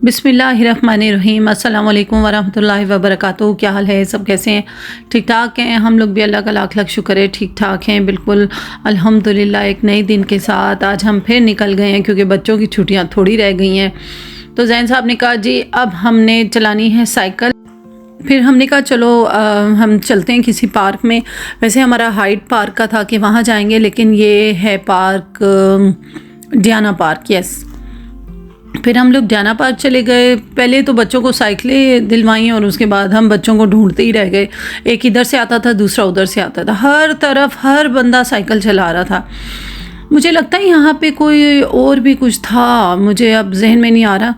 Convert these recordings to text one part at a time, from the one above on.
बिस्मिल्लाहिर्रहमानिर्रहीम। अस्सलाम वालेकुम वरहमतुल्लाहि वबरकातुहू। क्या हाल है? सब कैसे हैं? ठीक ठाक हैं? हम लोग भी अल्लाह का लाख लाख शुक्र है ठीक ठाक हैं बिल्कुल अल्हम्दुलिल्लाह। एक नए दिन के साथ आज हम फिर निकल गए हैं क्योंकि बच्चों की छुट्टियां थोड़ी रह गई हैं। तो जैन साहब ने कहा जी अब हमने चलानी है साइकिल। फिर हमने कहा चलो हम चलते हैं किसी पार्क में। वैसे हमारा हाइट पार्क का था कि वहाँ जाएंगे, लेकिन ये है पार्क डियाना पार्क। यस, फिर हम लोग डियाना पार्क चले गए। पहले तो बच्चों को साइकिलें दिलवाई और उसके बाद हम बच्चों को ढूंढते ही रह गए। एक इधर से आता था, दूसरा उधर से आता था, हर तरफ हर बंदा साइकिल चला रहा था। मुझे लगता है यहाँ पे कोई और भी कुछ था, मुझे अब जहन में नहीं आ रहा।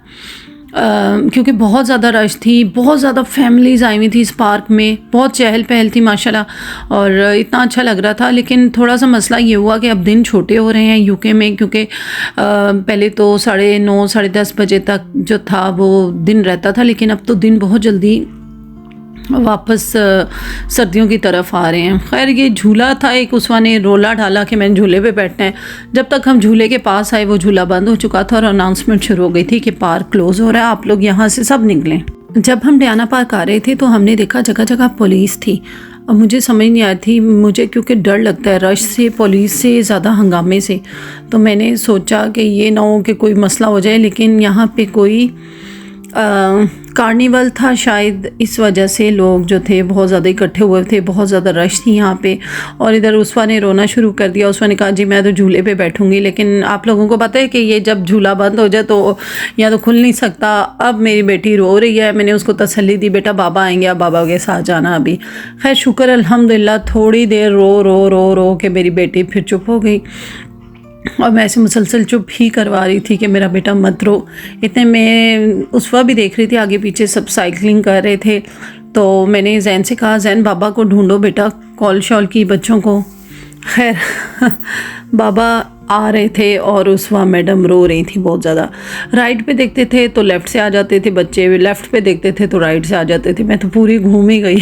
क्योंकि बहुत ज़्यादा रश थी, बहुत ज़्यादा फैमिलीज़ आई हुई थी इस पार्क में, बहुत चहल पहल थी माशाल्लाह, और इतना अच्छा लग रहा था। लेकिन थोड़ा सा मसला ये हुआ कि अब दिन छोटे हो रहे हैं यूके में, क्योंकि पहले तो 9:30 साढ़े 10 बजे तक जो था वो दिन रहता था, लेकिन अब तो दिन बहुत जल्दी वापस सर्दियों की तरफ आ रहे हैं। खैर ये झूला था एक, उसवा ने रोला डाला कि मैंने झूले पे बैठना है। जब तक हम झूले के पास आए वो झूला बंद हो चुका था और अनाउंसमेंट शुरू हो गई थी कि पार्क क्लोज़ हो रहा है, आप लोग यहाँ से सब निकलें। जब हम डियाना पार्क आ रहे थे तो हमने देखा जगह जगह पुलिस थी। अब मुझे समझ नहीं आई थी, मुझे क्योंकि डर लगता है रश से, पुलिस से, ज़्यादा हंगामे से। तो मैंने सोचा कि ये ना हो कि कोई मसला हो जाए, लेकिन यहाँ पे कोई कार्निवल था शायद, इस वजह से लोग जो थे बहुत ज़्यादा इकट्ठे हुए थे, बहुत ज़्यादा रश थी यहाँ पे। और इधर उसवा ने रोना शुरू कर दिया। उसवा ने कहा जी मैं तो झूले पे बैठूंगी, लेकिन आप लोगों को पता है कि ये जब झूला बंद हो जाए तो या तो खुल नहीं सकता। अब मेरी बेटी रो रही है, मैंने उसको तसल्ली दी बेटा बाबा आएंगे, अब बाबा के साथ जाना अभी। खैर शुक्र अल्हम्दुलिल्लाह, थोड़ी देर रो रो रो रो के मेरी बेटी फिर चुप हो गई और मैं ऐसे मुसलसल चुप ही करवा रही थी कि मेरा बेटा मत रो। इतने में उसवा भी देख रही थी, आगे पीछे सब साइकिलिंग कर रहे थे। तो मैंने जैन से कहा जैन बाबा को ढूंढो बेटा, कॉल शॉल की बच्चों को। खैर बाबा आ रहे थे और उसवा मैडम रो रही थी बहुत ज़्यादा। राइट पे देखते थे तो लेफ़्ट से आ जाते थे बच्चे, लेफ़्ट पे देखते थे तो राइट से आ जाते थे। मैं तो पूरी घूम ही गई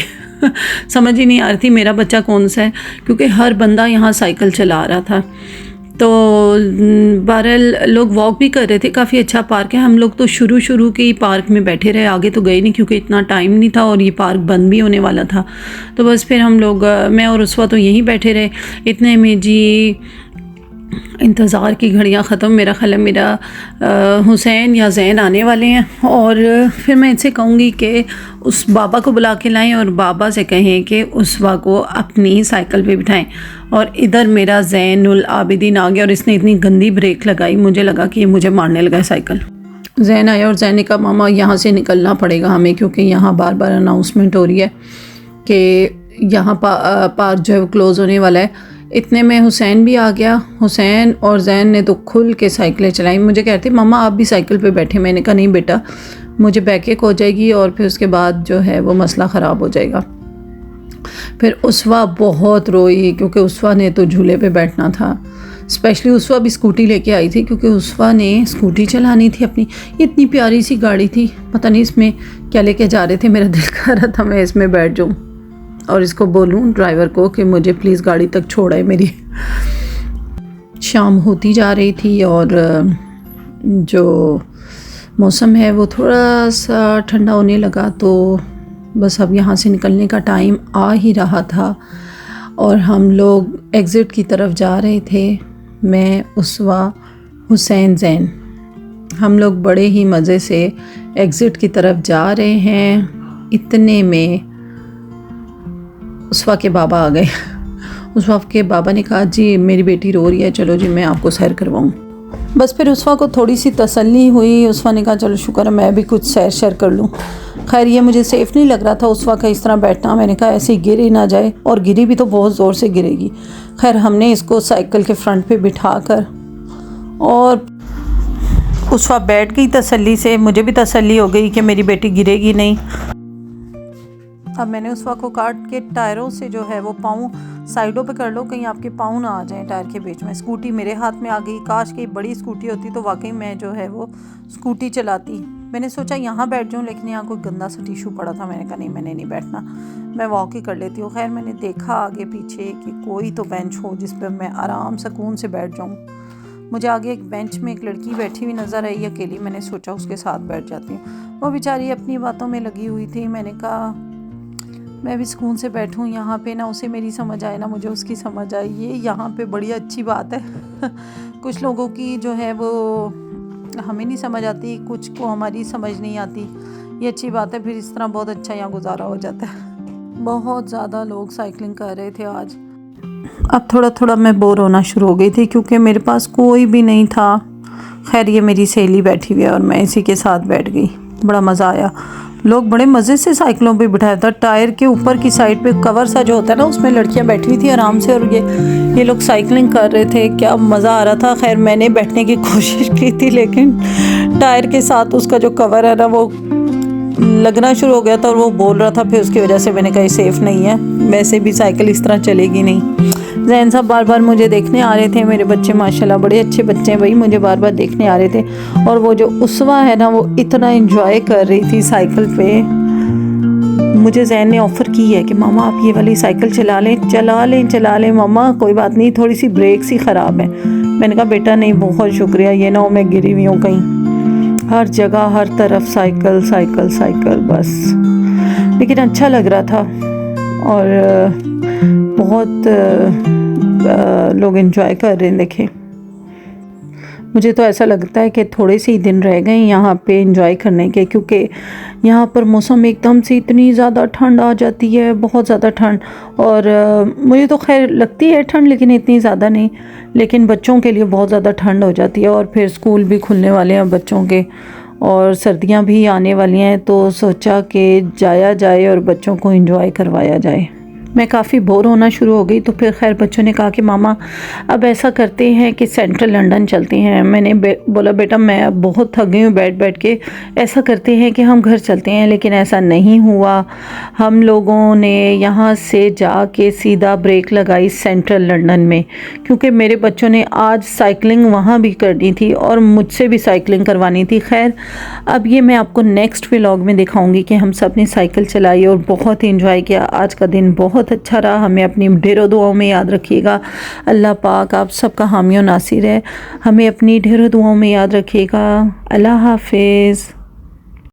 समझ ही नहीं आ रही थी मेरा बच्चा कौन सा है, क्योंकि हर बंदा यहाँ साइकिल चला रहा था। तो बहरहाल लोग वॉक भी कर रहे थे, काफ़ी अच्छा पार्क है। हम लोग तो शुरू के ही पार्क में बैठे रहे, आगे तो गए नहीं क्योंकि इतना टाइम नहीं था और ये पार्क बंद भी होने वाला था। तो बस फिर हम लोग, मैं और उसवा तो यहीं बैठे रहे। इतने में जी इंतज़ार की घड़ियां ख़त्म। मेरा ख्याल है मेरा हुसैन या जैन आने वाले हैं, और फिर मैं इनसे कहूँगी कि उस बाबा को बुला के लाएं और बाबा से कहें कि उसवा को अपनी साइकिल पे बिठाएं। और इधर मेरा जैनुल आबिदीन आ गया और इसने इतनी गंदी ब्रेक लगाई, मुझे लगा कि ये मुझे मारने लगा है साइकिल। जैन आया और जैन ने कहा मामा यहाँ से निकलना पड़ेगा हमें, क्योंकि यहाँ बार बार अनाउंसमेंट हो रही है कि यहाँ पार्क जो है वो क्लोज़ होने वाला है। इतने में हुसैन भी आ गया। हुसैन और जैन ने तो खुल के साइकिलें चलाई। मुझे कहते मामा आप भी साइकिल पे बैठे। मैंने कहा नहीं बेटा, मुझे बैक हो जाएगी और फिर उसके बाद जो है वो मसला ख़राब हो जाएगा। फिर उसवा बहुत रोई क्योंकि उसवा ने तो झूले पे बैठना था। स्पेशली उसवा भी स्कूटी लेके आई थी क्योंकि उसवा ने स्कूटी चलानी थी अपनी। इतनी प्यारी सी गाड़ी थी, पता नहीं इसमें क्या लेके जा रहे थे। मेरा दिल कर रहा था मैं इसमें बैठ जाऊँ और इसको बोलूं ड्राइवर को कि मुझे प्लीज़ गाड़ी तक छोड़े मेरी। शाम होती जा रही थी और जो मौसम है वो थोड़ा सा ठंडा होने लगा, तो बस अब यहाँ से निकलने का टाइम आ ही रहा था और हम लोग एग्ज़िट की तरफ जा रहे थे। मैं, उसवा, हुसैन, जैन, हम लोग बड़े ही मज़े से एग्ज़िट की तरफ जा रहे हैं। इतने में उसवा के बाबा आ गए। उसवा के बाबा ने कहा जी मेरी बेटी रो रही है, चलो जी मैं आपको सैर करवाऊँ। बस फिर उसवा को थोड़ी सी तसल्ली हुई। उसवा ने कहा चलो शुक्र है मैं भी कुछ सैर शैर कर लूँ। खैर ये मुझे सेफ़ नहीं लग रहा था उसवा का इस तरह बैठना। मैंने कहा ऐसे गिर ही ना जाए, और गिरी भी तो बहुत ज़ोर से गिरेगी। खैर हमने इसको साइकिल के फ्रंट पे बिठा कर और उसवा बैठ गई तसल्ली से। मुझे भी तसल्ली हो गई कि मेरी बेटी गिरेगी नहीं। अब मैंने उसवा को काट के टायरों से जो है वो पाँव साइडों पे कर लो, कहीं आपके पाँव ना आ जाएं टायर के बीच में। स्कूटी मेरे हाथ में आ गई। काश की बड़ी स्कूटी होती तो वाकई मैं जो है वो स्कूटी चलाती। मैंने सोचा यहाँ बैठ जाऊँ, लेकिन यहाँ कोई गंदा सा टिशू पड़ा था। मैंने कहा नहीं मैंने नहीं बैठना, मैं वॉक ही कर लेती हूँ। खैर मैंने देखा आगे पीछे कि कोई तो बेंच हो जिस पर मैं आराम सुकून से बैठ जाऊँ। मुझे आगे एक बेंच में एक लड़की बैठी हुई नज़र आई अकेली। मैंने सोचा उसके साथ बैठ जाती हूँ। वो बेचारी अपनी बातों में लगी हुई थी। मैंने कहा मैं भी सुकून से बैठूँ यहाँ पे, ना उसे मेरी समझ आए ना मुझे उसकी समझ आए। ये यहाँ पे बड़ी अच्छी बात है। कुछ लोगों की जो है वो हमें नहीं समझ आती, कुछ को हमारी समझ नहीं आती। ये अच्छी बात है, फिर इस तरह बहुत अच्छा यहाँ गुजारा हो जाता है। बहुत ज़्यादा लोग साइकिलिंग कर रहे थे आज। अब थोड़ा थोड़ा मैं बोर होना शुरू हो गई थी क्योंकि मेरे पास कोई भी नहीं था। खैर ये मेरी सहेली बैठी हुई है और मैं इसी के साथ बैठ गई। बड़ा मज़ा आया। लोग बड़े मज़े से साइकिलों पे बिठाया था। टायर के ऊपर की साइड पे कवर सा जो होता है ना, उसमें लड़कियां बैठी हुई थी आराम से, और ये लोग साइकिलिंग कर रहे थे। क्या मज़ा आ रहा था। खैर मैंने बैठने की कोशिश की थी, लेकिन टायर के साथ उसका जो कवर है ना वो लगना शुरू हो गया था और वो बोल रहा था। फिर उसकी वजह से मैंने कहा सेफ़ नहीं है, वैसे भी साइकिल इस तरह चलेगी नहीं। जैन साहब बार बार मुझे देखने आ रहे थे। मेरे बच्चे माशाल्लाह बड़े अच्छे बच्चे हैं भाई, मुझे बार बार देखने आ रहे थे। और वो जो उसवा है ना, वो इतना एंजॉय कर रही थी साइकिल पे। मुझे जैन ने ऑफ़र की है कि मामा आप ये वाली साइकिल चला लें मामा, कोई बात नहीं, थोड़ी सी ब्रेक सी ख़राब है। मैंने कहा बेटा नहीं, बहुत शुक्रिया, ये ना हो मैं गिरी हुई हूँ कहीं। हर जगह हर तरफ साइकिल साइकिल साइकिल बस। लेकिन अच्छा लग रहा था और बहुत लोग एंजॉय कर रहे हैं। देखें, मुझे तो ऐसा लगता है कि थोड़े से ही दिन रह गए यहाँ पे एंजॉय करने के, क्योंकि यहाँ पर मौसम एकदम से इतनी ज़्यादा ठंड आ जाती है, बहुत ज़्यादा ठंड। और मुझे तो खैर लगती है ठंड, लेकिन इतनी ज़्यादा नहीं। लेकिन बच्चों के लिए बहुत ज़्यादा ठंड हो जाती है। और फिर स्कूल भी खुलने वाले हैं बच्चों के और सर्दियाँ भी आने वाली हैं, तो सोचा कि जाया जाए और बच्चों को एंजॉय करवाया जाए। मैं काफ़ी बोर होना शुरू हो गई, तो फिर खैर बच्चों ने कहा कि मामा अब ऐसा करते हैं कि सेंट्रल लंदन चलते हैं। मैंने बोला बेटा मैं अब बहुत थक गई हूँ बैठ बैठ के, ऐसा करते हैं कि हम घर चलते हैं। लेकिन ऐसा नहीं हुआ। हम लोगों ने यहाँ से जाके सीधा ब्रेक लगाई सेंट्रल लंदन में, क्योंकि मेरे बच्चों ने आज साइकिलिंग वहाँ भी करनी थी और मुझसे भी साइकिलिंग करवानी थी। खैर अब ये मैं आपको नेक्स्ट व्लॉग में दिखाऊँगी कि हम सब ने साइकिल चलाई और बहुत इंजॉय किया। आज का दिन बहुत अच्छा रहा। हमें अपनी ढेरों दुआओं में याद रखिएगा। अल्लाह पाक आप सबका हामी और नासिर है। हमें अपनी ढेरों दुआओं में याद रखिएगा। अल्लाह हाफिज़।